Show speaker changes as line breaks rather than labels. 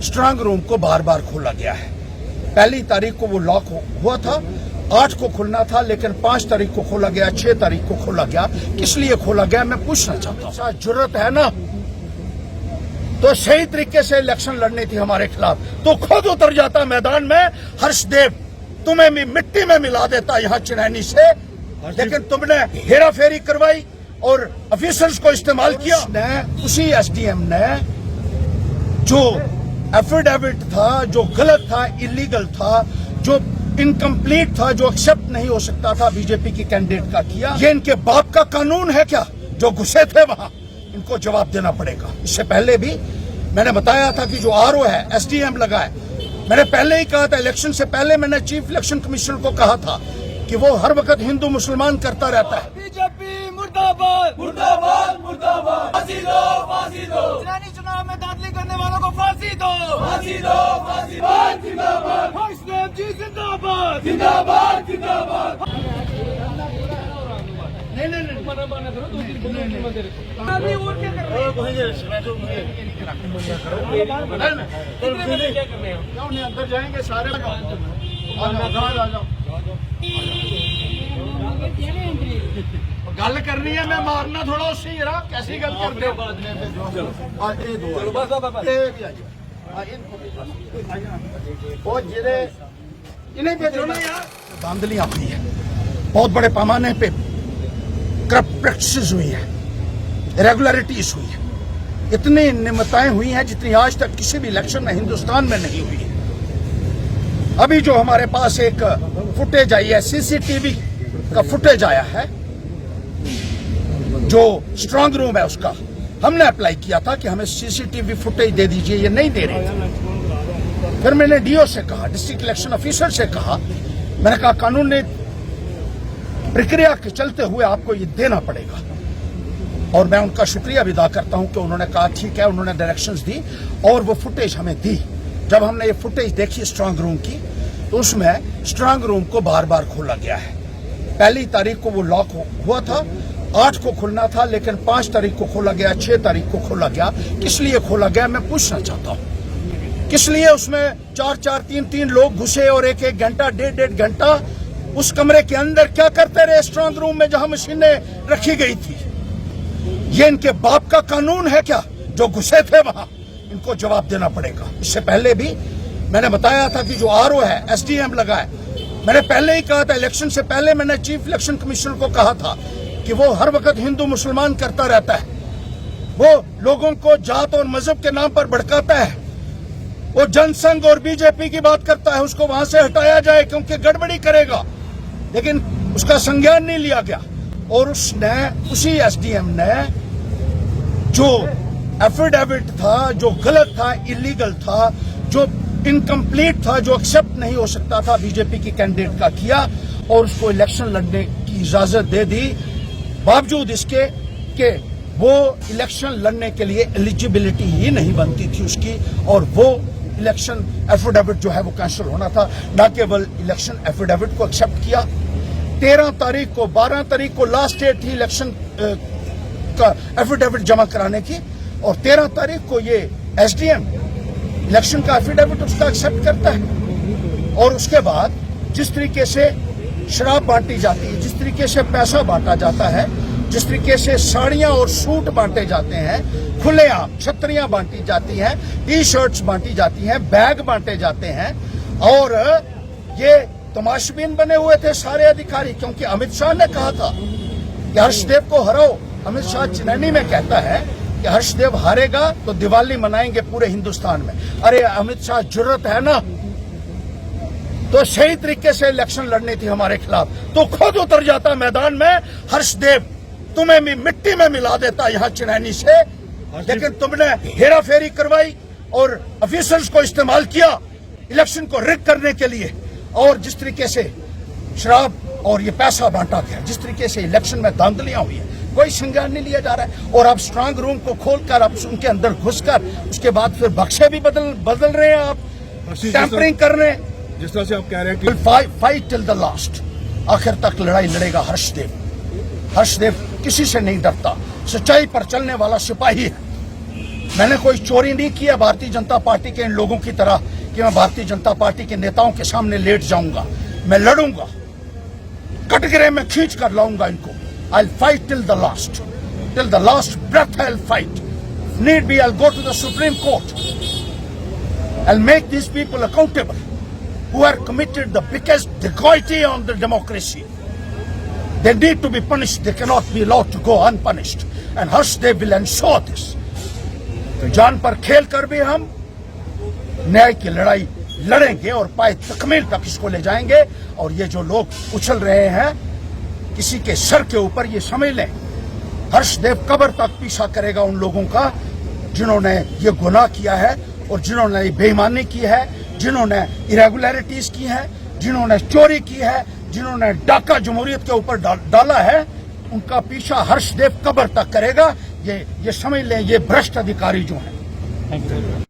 Strong room को बार बार खोला गया है। पहली तारीख को वो लॉक हुआ था, 8 को खुलना था, लेकिन 5 तारीख को खोला गया, 6 तारीख को खोला गया। किस लिए खोला गया मैं पूछना चाहता हूँ। जरूरत है ना तो सही तरीके से इलेक्शन लड़नी थी हमारे खिलाफ, तो खुद उतर जाता मैदान में। हर्षदेव तुम्हें भी मिट्टी में मिला देता यहाँ चिनैनी से, लेकिन तुमने हेरा फेरी करवाई और ऑफिसर्स को इस्तेमाल किया। उसी एसडीएम ने जो एफिडेविट था, जो गलत था, इलीगल था, जो इनकम्प्लीट था, जो एक्सेप्ट नहीं हो सकता था बीजेपी की कैंडिडेट का किया। ये इनके बाप का कानून है क्या? जो घुसे थे वहां इनको जवाब देना पड़ेगा। इससे पहले भी मैंने बताया था कि जो आरओ है, एसडीएम लगा है, मैंने पहले ही कहा था, इलेक्शन से पहले मैंने चीफ इलेक्शन कमिश्नर को कहा था कि वो हर वक्त हिंदू मुसलमान करता रहता है।
बीजेपी मुर्दाबाद मुर्दाबाद मुर्दाबाद, फांसी दो फांसी दो, चिनैनी चुनाव में दाखिल करने वालों को फांसी दो फांसी दो फांसी दो, जिंदाबाद हर्षदेव जी जिंदाबाद जिंदाबाद जिंदाबाद। नहीं मना करो, 2-3 अभी वोट क्या कर रहे हैं?
अंदर जाएंगे सारे, गल करनी है, मैं मारना थोड़ा उससे जरा कैसी गल करते हो। इन्हें भेजो ना यार। धांधलियां हुई है, बहुत बड़े पैमाने पे करप्ट प्रैक्टिस हुई है, इरेगुलरिटीज हुई है, इतनी नियमताएं हुई हैं जितनी आज तक किसी भी इलेक्शन में हिंदुस्तान में नहीं हुई है। अभी जो हमारे पास एक फुटेज आई है, सीसीटीवी का फुटेज आया है, जो स्ट्रांग रूम है उसका, हमने अप्लाई किया था कि हमें सीसीटीवी फुटेज दे दीजिए, ये नहीं दे रहे थे। फिर मैंने डीओ से कहा, डिस्ट्रिक्ट इलेक्शन ऑफिसर से कहा, मैंने कहा कानून ने प्रक्रिया के चलते हुए आपको ये देना पड़ेगा। और मैं उनका शुक्रिया भी अदा करता हूं कि उन्होंने कहा ठीक है, उन्होंने डायरेक्शंस दी और वो फुटेज हमें दी। जब हमने ये फुटेज देखी स्ट्रांग रूम की, तो उसमें स्ट्रांग रूम को बार बार खोला गया है। पहली तारीख को वो लॉक हुआ था, 8 को खुलना था, लेकिन 5 तारीख को खोला गया, 6 तारीख को खोला गया। किस लिए खोला गया मैं पूछना चाहता हूँ। किस लिए उसमें 4-4, 3-3 लोग घुसे और 1-1 घंटा, 1.5 घंटा उस कमरे के अंदर क्या करते रहे स्ट्रांग रूम में जहां मशीनें रखी गई थी? ये इनके बाप का कानून है क्या? जो घुसे थे वहां इनको जवाब देना पड़ेगा। इससे पहले भी मैंने बताया था कि जो आरओ है, एसडीएम लगा है, मैंने पहले ही कहा था, इलेक्शन से पहले मैंने चीफ इलेक्शन कमिश्नर को कहा था कि वो हर वक्त हिंदू मुसलमान करता रहता है, वो लोगों को जात और मजहब के नाम पर भड़काता है, वो जनसंघ और बीजेपी की बात करता है, उसको वहां से हटाया जाए क्योंकि गड़बड़ी करेगा। लेकिन उसका संज्ञान नहीं लिया गया और उसी एसडीएम ने जो एफिडेविट था, जो गलत था, इलीगल था, जो इनकम्प्लीट था, जो एक्सेप्ट नहीं हो सकता था बीजेपी की कैंडिडेट का किया और उसको इलेक्शन लड़ने की इजाजत दे दी, बावजूद इसके कि वो इलेक्शन लड़ने के लिए एलिजिबिलिटी ही नहीं बनती थी उसकी, और वो इलेक्शन एफिडेविट जो है वो कैंसिल होना था। न केवल इलेक्शन एफिडेविट को एक्सेप्ट किया, 13 तारीख को, 12 तारीख को लास्ट डेट थी इलेक्शन का एफिडेविट जमा कराने की, और 13 तारीख को ये एसडीएम इलेक्शन का एफिडेविट उसका एक्सेप्ट करता है। और उसके बाद जिस तरीके से शराब बांटी जाती है, जिस तरीके से पैसा बांटा जाता है, जिस तरीके से साड़ियां और सूट बांटे जाते हैं, खुलेआम छतरियां बांटी जाती हैं, टी-शर्ट्स बांटी जाती हैं, बैग बांटे जाते हैं, और ये तमाशबीन बने हुए थे सारे अधिकारी, क्योंकि अमित शाह ने कहा था कि हर्षदेव को हराओ। अमित शाह चिनैनी में कहता है कि हर्षदेव हारेगा तो दिवाली मनाएंगे पूरे हिंदुस्तान में। अरे अमित शाह, जरूरत है ना तो सही तरीके से इलेक्शन लड़नी थी हमारे खिलाफ, तो खुद उतर जाता मैदान में। हर्षदेव तुम्हें भी मिट्टी में मिला देता यहाँ चिनैनी से, लेकिन तुमने हेरा फेरी करवाई और ऑफिसर्स को इस्तेमाल किया इलेक्शन को रिग करने के लिए। और जिस तरीके से शराब और ये पैसा बांटा गया, जिस तरीके से इलेक्शन में धांधलियां हुई है, कोई संज्ञान नहीं लिया जा रहा है। और आप स्ट्रांग रूम को खोलकर, आप उनके अंदर घुसकर, उसके बाद फिर बक्से भी बदल रहे हैं, आप टैंपरिंग कर रहे हैं।
जिस तरह से आप कह रहे हैं कि
फाइट टिल द लास्ट, आखिर तक लड़ाई लड़ेगा हर्षदेव। हर्षदेव किसी से नहीं डरता, सच्चाई पर चलने वाला सिपाही है। मैंने कोई चोरी नहीं किया भारतीय जनता पार्टी के इन लोगों की तरह कि मैं भारतीय जनता पार्टी के नेताओं के सामने लेट जाऊंगा। मैं लड़ूंगा, कटघरे में खींच कर लाऊंगा इनको। I fight till the last breath I fight. Need be I go to the Supreme Court. I'll make these people accountable who are committed the biggest dacoity on the democracy. They need to be punished. They cannot be allowed to go unpunished. And Harshdev will ensure this. तो जान पर खेल कर भी हम न्याय की लड़ाई लड़ेंगे और पाए तकमील तक इसको ले जाएंगे। और ये जो लोग उछल रहे हैं किसी के सर के ऊपर, ये समझ लें हर्षदेव कब्र तक पीछा करेगा उन लोगों का जिन्होंने ये गुनाह किया है और जिन्होंने बेईमानी की है, जिन्होंने इरेगुलरिटीज की है, जिन्होंने चोरी की है, जिन्होंने डाका जमहूरियत के ऊपर डाला है, उनका पीछा हर्षदेव कब्र तक करेगा। ये समझ लें, ये भ्रष्ट अधिकारी जो हैं।